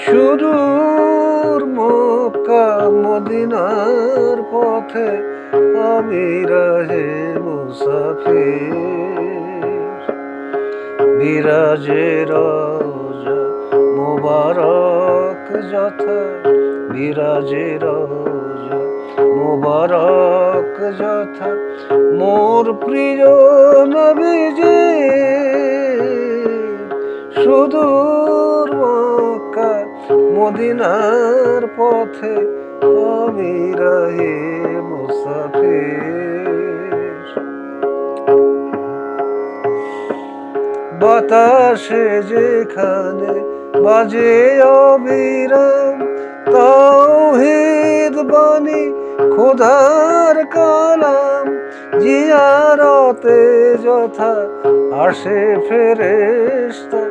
সুদূর মক্কা মদিনার পথে আমি রাহে মুসাফির। বিরাজে রওজা মোবারক যথা, বিরাজে রওজা মোবারক যথা, মোর প্রিয় নবীজি সুদূর মক্কা মদিনার পথে আমি রাহে মুসাফির। বাতাসে যেখানে বাজে অবিরাম তাওহীদ বাণী খোদার কালাম, জিয়ারতে যথা আসে ফেরেশতা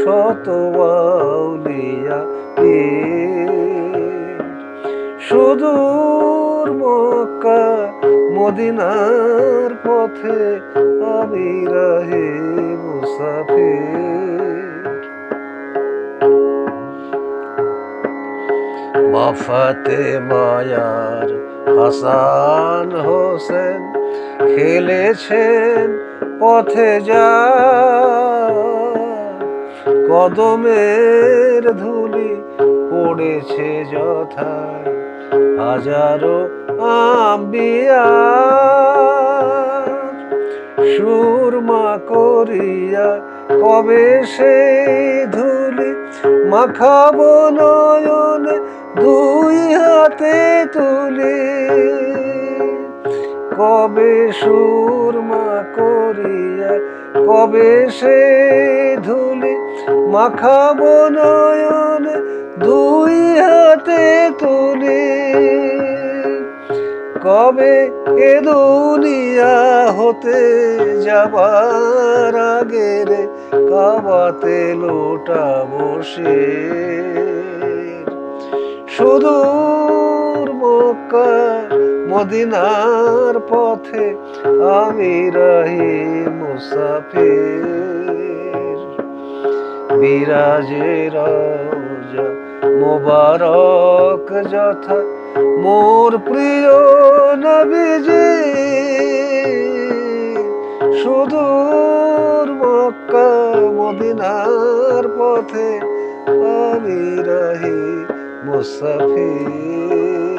শত আউলিয়া পীর। সুদূর মক্কা মদিনার পথে আমি রাহে মুসাফির। মা ফাতেমায়ার হাসান হোসেন খেলেছেন পথে যা, কদমের ধুলি পড়েছে যথায় হাজারো আম্বিয়া। সুরমা করিয়া কবে সেই ধুলি মাখাবো নয়নে দুই হাতে তুলি। কবে সুরমা করিয়া কবে সেই ধুলি মাখাবো নয়নে দুই হাতে তুলি। কবে এ দুনিয়া হতে যাবার আগে রে কাবাতে লোটাবো শির। সুদূর মক্কা মদিনার পথে আমি রাহি মুসাফির। বিরাজে রওজা মোবারক যথা, মোর প্রিয় নবীজি সুদূর মক্কা মদিনার পথে আমি রাহি মুসাফির।